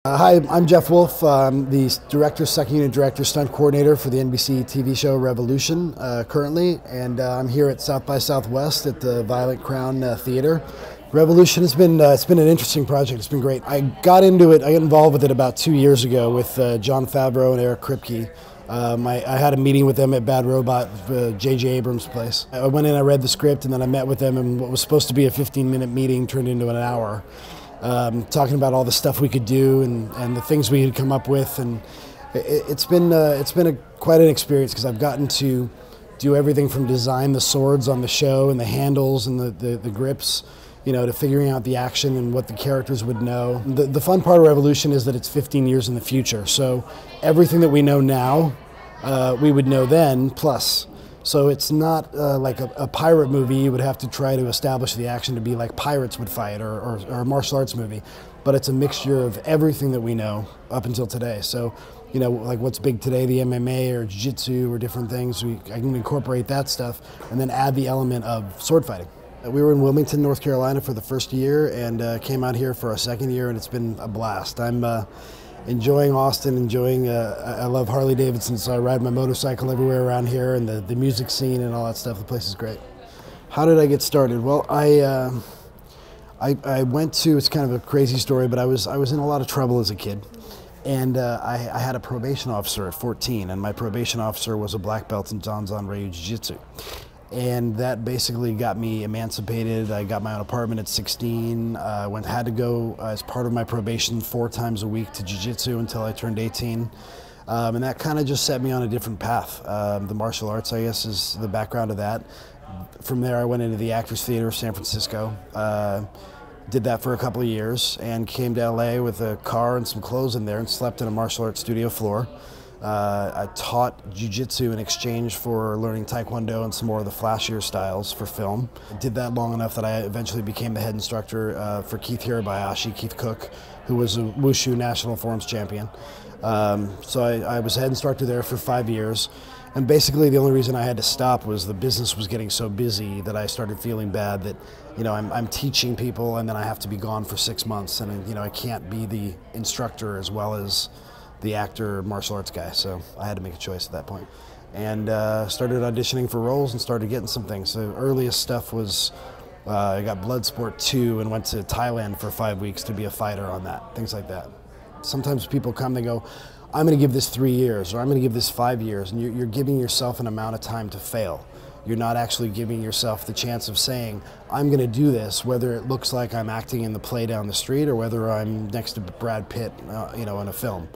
Hi, I'm Jeff Wolfe. I'm the director, second unit director, stunt coordinator for the NBC TV show Revolution currently, and I'm here at South by Southwest at the Violet Crown Theater. Revolution has been it's been an interesting project. It's been great. I got involved with it about 2 years ago with Jon Favreau and Eric Kripke. I had a meeting with them at Bad Robot, J.J. Abrams' place. I went in, I read the script, and then I met with them, and what was supposed to be a 15-minute meeting turned into an hour. Talking about all the stuff we could do and the things we had come up with, and it's been quite an experience because I've gotten to do everything from design the swords on the show and the handles and the grips, to figuring out the action and what the characters would know. The fun part of Revolution is that it's 15 years in the future, so everything that we know now, we would know then plus. So it's not like a pirate movie. You would have to try to establish the action to be like pirates would fight or a martial arts movie. But it's a mixture of everything that we know up until today. So, like what's big today, the MMA or jiu-jitsu or different things, I can incorporate that stuff and then add the element of sword fighting. We were in Wilmington, North Carolina for the first year and came out here for our second year, and it's been a blast. I'm enjoying Austin, I love Harley Davidson, so I ride my motorcycle everywhere around here, and the music scene and all that stuff. The place is great. How did I get started? Well, I went to, it's kind of a crazy story, but I was in a lot of trouble as a kid. And I had a probation officer at 14, and my probation officer was a black belt in Danzan Ryu Jiu-Jitsu. And that basically got me emancipated. I got my own apartment at 16. Had to go as part of my probation 4 times a week to jiu-jitsu until I turned 18. And that kind of just set me on a different path. The martial arts, I guess, is the background of that. From there, I went into the Actors Theater of San Francisco. Did that for a couple of years and came to LA with a car and some clothes in there and slept in a martial arts studio floor. I taught jiu-jitsu in exchange for learning taekwondo and some more of the flashier styles for film. I did that long enough that I eventually became the head instructor for Keith Cook, who was a Wushu National Forums champion. So I was head instructor there for 5 years. And basically the only reason I had to stop was the business was getting so busy that I started feeling bad that, I'm teaching people and then I have to be gone for 6 months, and I can't be the instructor as well as the actor, martial arts guy, so I had to make a choice at that point. And started auditioning for roles and started getting some things. The earliest stuff was, I got Bloodsport 2 and went to Thailand for 5 weeks to be a fighter on that, things like that. Sometimes people come, they go, I'm gonna give this 3 years, or I'm gonna give this 5 years, and you're giving yourself an amount of time to fail. You're not actually giving yourself the chance of saying, I'm gonna do this, whether it looks like I'm acting in the play down the street or whether I'm next to Brad Pitt, in a film.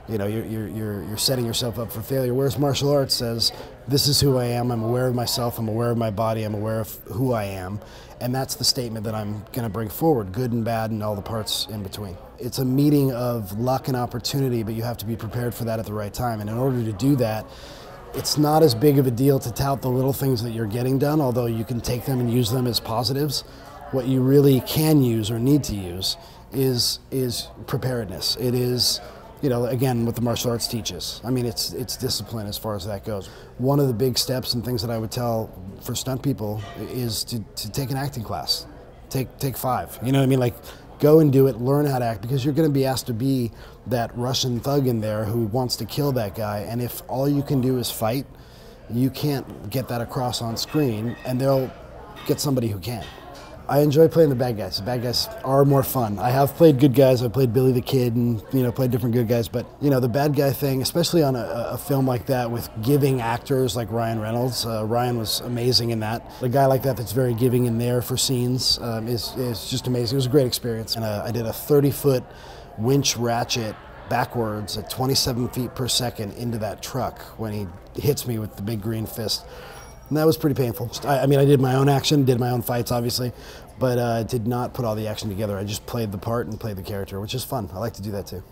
You're setting yourself up for failure, whereas martial arts says, this is who I am, I'm aware of myself, I'm aware of my body, I'm aware of who I am, and that's the statement that I'm gonna bring forward, good and bad and all the parts in between. It's a meeting of luck and opportunity, but you have to be prepared for that at the right time, and in order to do that, it's not as big of a deal to tout the little things that you're getting done, although you can take them and use them as positives. What you really can use or need to use is preparedness. It is, again, what the martial arts teaches. I mean, it's discipline as far as that goes. One of the big steps and things that I would tell for stunt people is to take an acting class. Take 5. You know what I mean? Like, go and do it, learn how to act, because you're going to be asked to be that Russian thug in there who wants to kill that guy, and if all you can do is fight, you can't get that across on screen, and they'll get somebody who can. I enjoy playing the bad guys. The bad guys are more fun. I have played good guys. I've played Billy the Kid and, played different good guys. But, the bad guy thing, especially on a film like that with giving actors like Ryan Reynolds, Ryan was amazing in that. A guy like that that's very giving in there for scenes is just amazing. It was a great experience. And I did a 30-foot winch ratchet backwards at 27 feet per second into that truck when he hits me with the big green fist. And that was pretty painful. I did my own action, did my own fights, obviously, but did not put all the action together. I just played the part and played the character, which is fun. I like to do that too.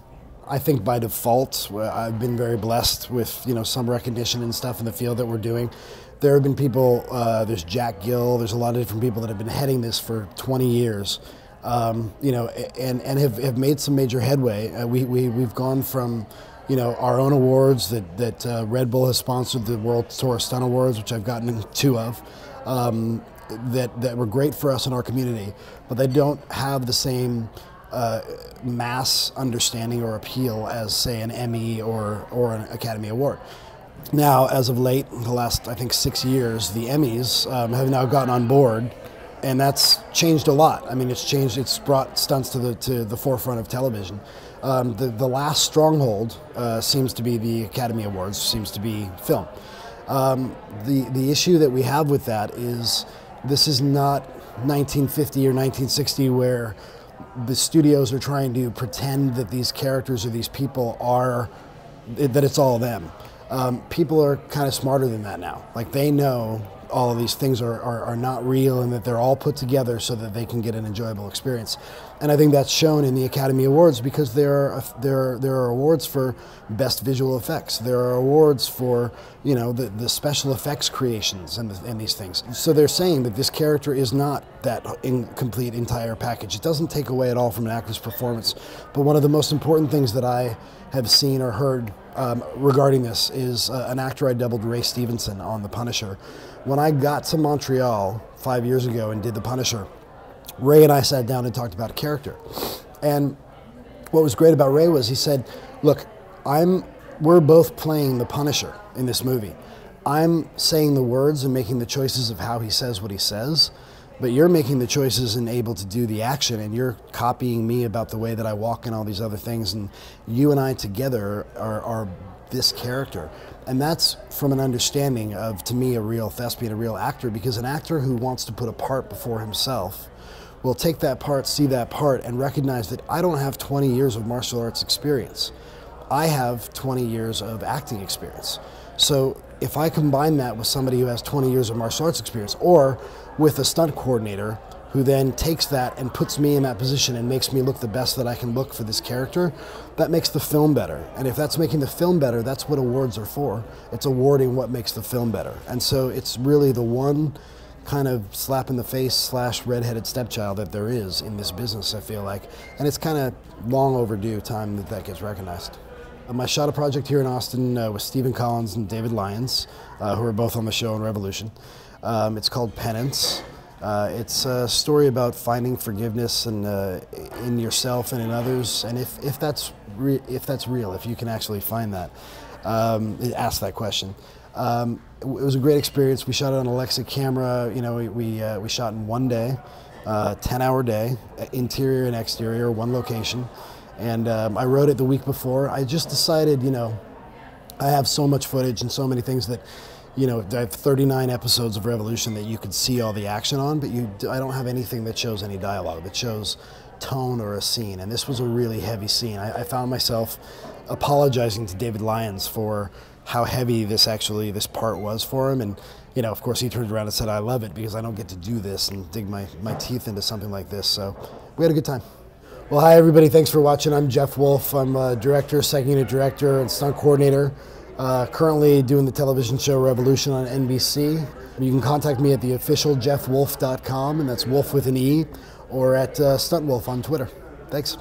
I think by default, I've been very blessed with, some recognition and stuff in the field that we're doing. There have been people, there's Jack Gill, there's a lot of different people that have been heading this for 20 years, and have made some major headway. We've gone from, our own awards that Red Bull has sponsored, the World Tour Stunt Awards, which I've gotten 2 of, that were great for us in our community, but they don't have the same mass understanding or appeal as, say, an Emmy or an Academy Award. Now, as of late, the last, I think, 6 years, the Emmys have now gotten on board, and that's changed a lot. I mean, it's brought stunts to the forefront of television. The last stronghold seems to be the Academy Awards, seems to be film. The issue that we have with that is this is not 1950 or 1960 where the studios are trying to pretend that these characters or these people are, that it's all them. People are kind of smarter than that now. Like, they know all of these things are not real and that they're all put together so that they can get an enjoyable experience. And I think that's shown in the Academy Awards because there are awards for best visual effects. There are awards for, you know, the special effects creations and these things. So they're saying that this character is not that complete entire package. It doesn't take away at all from an actor's performance. But one of the most important things that I have seen or heard regarding this is an actor I doubled, Ray Stevenson, on The Punisher. When I got to Montreal 5 years ago and did The Punisher, Ray and I sat down and talked about character. And what was great about Ray was he said, look, we're both playing the Punisher in this movie. I'm saying the words and making the choices of how he says what he says, but you're making the choices and able to do the action, and you're copying me about the way that I walk and all these other things, and you and I together are this character. And that's from an understanding of, to me, a real thespian, a real actor, because an actor who wants to put a part before himself will take that part, see that part, and recognize that I don't have 20 years of martial arts experience. I have 20 years of acting experience. So if I combine that with somebody who has 20 years of martial arts experience, or with a stunt coordinator who then takes that and puts me in that position and makes me look the best that I can look for this character, that makes the film better. And if that's making the film better, that's what awards are for. It's awarding what makes the film better. And so it's really the one kind of slap in the face / redheaded stepchild that there is in this business, I feel like. And it's kind of long overdue time that gets recognized. I shot a project here in Austin with Stephen Collins and David Lyons, who are both on the show in Revolution. It's called Penance. It's a story about finding forgiveness and in yourself and in others, and if that's real, if you can actually find that. Ask that question. It was a great experience. We shot it on Alexa camera. You know, we shot in one day, 10-hour day, interior and exterior, one location. And I wrote it the week before. I just decided, you know, I have so much footage and so many things that, you know, I have 39 episodes of Revolution that you could see all the action on, but I don't have anything that shows any dialogue, that shows tone or a scene. And this was a really heavy scene. I found myself apologizing to David Lyons for how heavy this part was for him. And, you know, of course he turned around and said, I love it because I don't get to do this and dig my teeth into something like this. So we had a good time. Well, hi everybody, thanks for watching. I'm Jeff Wolfe. I'm a director, second unit director, and stunt coordinator. Currently doing the television show Revolution on NBC. You can contact me at the official jeffwolfe.com, and that's Wolfe with an E, or at StuntWolf on Twitter. Thanks.